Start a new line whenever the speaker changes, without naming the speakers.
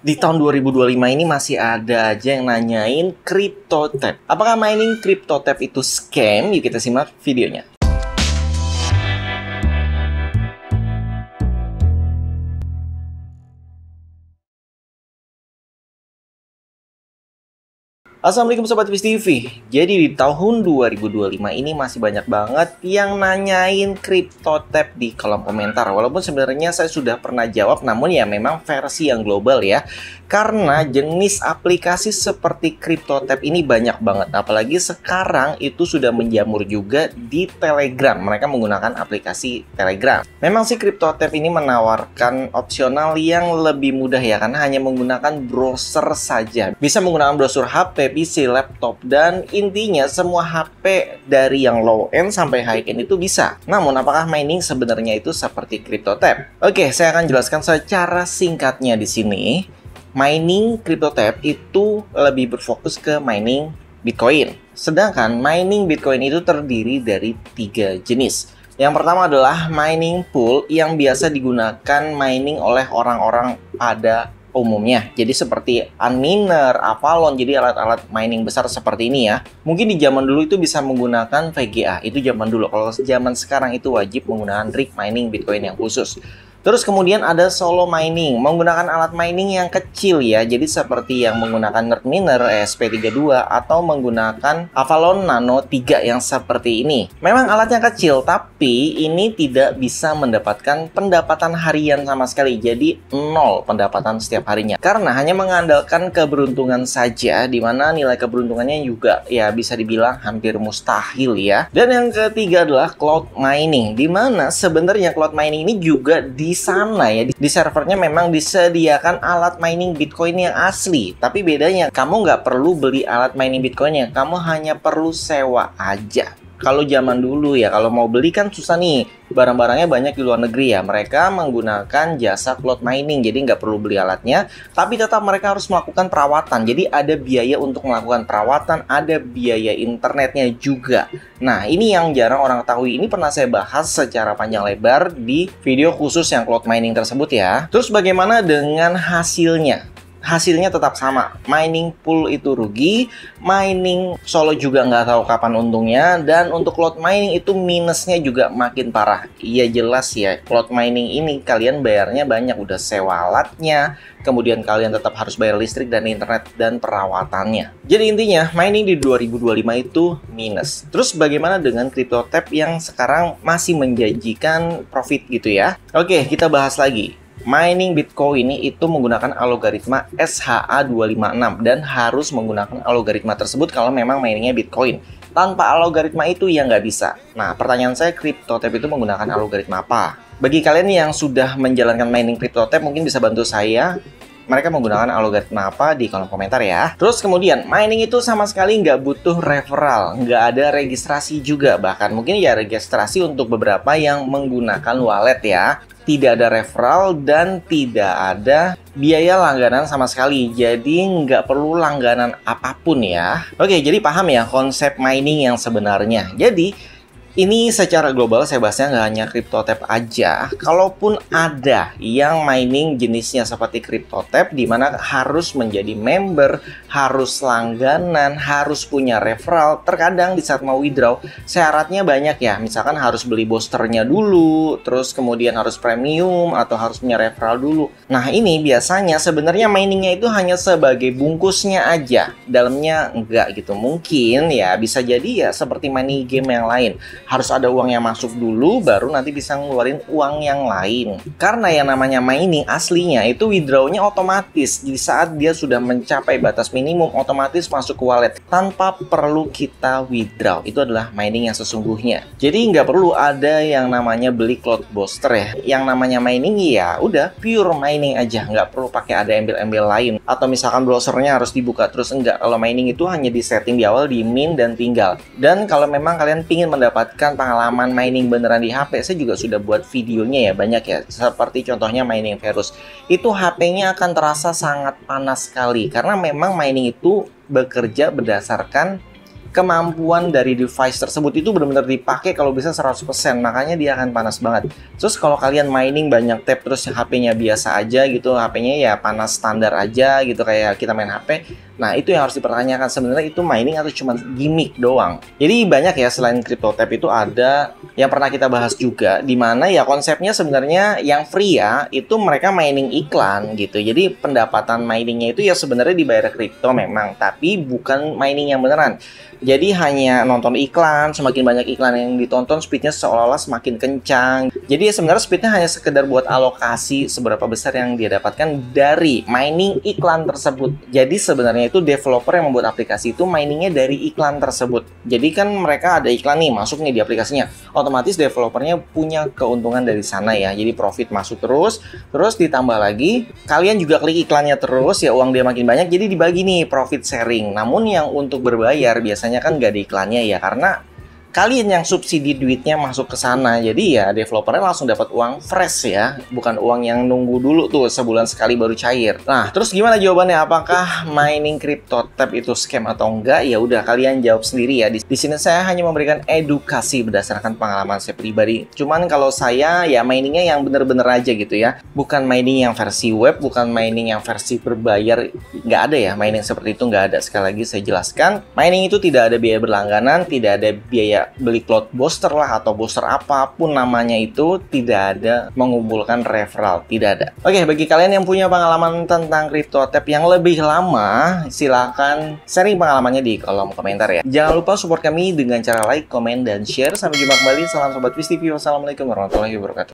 Di tahun 2025 ini masih ada aja yang nanyain CryptoTab. Apakah mining CryptoTab itu scam? Yuk kita simak videonya. Assalamualaikum Sobat Viz TV. Jadi di tahun 2025 ini masih banyak banget yang nanyain CryptoTab di kolom komentar. Walaupun sebenarnya saya sudah pernah jawab, namun ya memang versi yang global ya. Karena jenis aplikasi seperti CryptoTab ini banyak banget. Apalagi sekarang itu sudah menjamur juga di Telegram. Mereka menggunakan aplikasi Telegram. Memang sih CryptoTab ini menawarkan opsional yang lebih mudah ya, karena hanya menggunakan browser saja. Bisa menggunakan browser HP, PC, laptop, dan intinya semua HP dari yang low end sampai high end itu bisa. Namun apakah mining sebenarnya itu seperti CryptoTab? Oke, saya akan jelaskan secara singkatnya di sini. Mining CryptoTab itu lebih berfokus ke mining Bitcoin. Sedangkan mining Bitcoin itu terdiri dari 3 jenis. Yang pertama adalah mining pool yang biasa digunakan mining oleh orang-orang pada umumnya. Jadi seperti Unminer, Avalon, jadi alat-alat mining besar seperti ini ya. Mungkin di zaman dulu itu bisa menggunakan VGA, itu zaman dulu. Kalau zaman sekarang itu wajib menggunakan rig mining Bitcoin yang khusus. Terus kemudian ada solo mining, menggunakan alat mining yang kecil ya. Jadi seperti yang menggunakan Nerdminer ESP32 atau menggunakan Avalon Nano 3 yang seperti ini. Memang alatnya kecil, tapi ini tidak bisa mendapatkan pendapatan harian sama sekali. Jadi 0 pendapatan setiap harinya. Karena hanya mengandalkan keberuntungan saja, di mana nilai keberuntungannya juga ya bisa dibilang hampir mustahil ya. Dan yang ketiga adalah cloud mining, di mana sebenarnya cloud mining ini juga di sana ya, di servernya memang disediakan alat mining Bitcoin yang asli, tapi bedanya kamu nggak perlu beli alat mining Bitcoinnya, kamu hanya perlu sewa aja. Kalau zaman dulu ya, kalau mau beli kan susah nih, barang-barangnya banyak di luar negeri ya, mereka menggunakan jasa cloud mining, jadi nggak perlu beli alatnya, tapi tetap mereka harus melakukan perawatan, jadi ada biaya untuk melakukan perawatan, ada biaya internetnya juga. Nah, ini yang jarang orang ketahui, ini pernah saya bahas secara panjang lebar di video khusus yang cloud mining tersebut ya. Terus bagaimana dengan hasilnya? Hasilnya tetap sama, mining pool itu rugi, mining solo juga nggak tahu kapan untungnya, dan untuk cloud mining itu minusnya juga makin parah. Iya jelas ya, cloud mining ini kalian bayarnya banyak, udah sewa alatnya, kemudian kalian tetap harus bayar listrik dan internet dan perawatannya. Jadi intinya, mining di 2025 itu minus. Terus bagaimana dengan CryptoTab yang sekarang masih menjanjikan profit gitu ya? Oke, kita bahas lagi. Mining Bitcoin itu menggunakan algoritma SHA-256 dan harus menggunakan algoritma tersebut kalau memang miningnya Bitcoin. Tanpa algoritma itu ya nggak bisa. Nah, pertanyaan saya, CryptoTab itu menggunakan algoritma apa? Bagi kalian yang sudah menjalankan mining CryptoTab mungkin bisa bantu saya. Mereka menggunakan algoritma apa di kolom komentar ya. Terus kemudian, mining itu sama sekali nggak butuh referral, nggak ada registrasi juga. Bahkan mungkin ya registrasi untuk beberapa yang menggunakan wallet ya. Tidak ada referral dan tidak ada biaya langganan sama sekali. Jadi nggak perlu langganan apapun ya. Oke, jadi paham ya konsep mining yang sebenarnya. Jadi ini secara global saya bahasnya nggak hanya CryptoTab aja. Kalaupun ada yang mining jenisnya seperti CryptoTab, di mana harus menjadi member, harus langganan, harus punya referral. Terkadang di saat mau withdraw, syaratnya banyak ya. Misalkan harus beli boosternya dulu, terus kemudian harus premium, atau harus punya referral dulu. Nah ini biasanya sebenarnya miningnya itu hanya sebagai bungkusnya aja. Dalamnya enggak gitu. Mungkin ya bisa jadi ya seperti money game yang lain. Harus ada uang yang masuk dulu, baru nanti bisa ngeluarin uang yang lain. Karena yang namanya mining aslinya itu withdrawnya otomatis. Di saat dia sudah mencapai batas minimum, otomatis masuk ke wallet tanpa perlu kita withdraw. Itu adalah mining yang sesungguhnya. Jadi nggak perlu ada yang namanya beli cloud booster ya. Yang namanya mining ya udah pure mining aja, nggak perlu pakai ada embel-embel lain. Atau misalkan browsernya harus dibuka terus, enggak. Kalau mining itu hanya di setting di awal, di min dan tinggal. Dan kalau memang kalian pingin mendapatkan pengalaman mining beneran di HP, saya juga sudah buat videonya ya, banyak ya. Seperti contohnya mining Verus. Itu HP-nya akan terasa sangat panas sekali karena memang mining itu bekerja berdasarkan kemampuan dari device tersebut itu benar-benar dipakai kalau bisa 100%, makanya dia akan panas banget. Terus kalau kalian mining banyak tab terus HP-nya biasa aja gitu, HP-nya ya panas standar aja gitu kayak kita main HP. Nah, itu yang harus dipertanyakan, sebenarnya itu mining atau cuma gimmick doang. Jadi banyak ya, selain CryptoTab itu ada yang pernah kita bahas juga, dimana ya konsepnya sebenarnya yang free ya, itu mereka mining iklan gitu. Jadi pendapatan miningnya itu ya sebenarnya dibayar kripto memang, tapi bukan mining yang beneran. Jadi hanya nonton iklan, semakin banyak iklan yang ditonton, speednya seolah-olah semakin kencang. Jadi ya sebenarnya speednya hanya sekedar buat alokasi seberapa besar yang dia dapatkan dari mining iklan tersebut. Jadi sebenarnya itu developer yang membuat aplikasi itu miningnya dari iklan tersebut. Jadi kan mereka ada iklan nih, masuk nih di aplikasinya. Otomatis developernya punya keuntungan dari sana ya. Jadi profit masuk terus ditambah lagi, kalian juga klik iklannya terus ya, uang dia makin banyak, jadi dibagi nih profit sharing. Namun yang untuk berbayar biasanya kan nggak ada iklannya ya, karena kalian yang subsidi duitnya masuk ke sana. Jadi ya developernya langsung dapat uang fresh ya, bukan uang yang nunggu dulu tuh sebulan sekali baru cair. Nah, terus gimana jawabannya? Apakah mining CryptoTab itu scam atau enggak? Ya udah, kalian jawab sendiri ya. Di sini saya hanya memberikan edukasi berdasarkan pengalaman saya pribadi. Cuman kalau saya ya miningnya yang bener-bener aja gitu ya. Bukan mining yang versi web, bukan mining yang versi berbayar. Nggak ada ya, mining seperti itu nggak ada. Sekali lagi saya jelaskan, mining itu tidak ada biaya berlangganan, tidak ada biaya beli cloud booster lah atau booster apapun namanya, itu tidak ada mengumpulkan referral, tidak ada. Oke, bagi kalian yang punya pengalaman tentang CryptoTab yang lebih lama, silahkan sharing pengalamannya di kolom komentar ya. Jangan lupa support kami dengan cara like, komen, dan share. Sampai jumpa kembali. Salam Sobat Viz TV. Wassalamualaikum warahmatullahi wabarakatuh.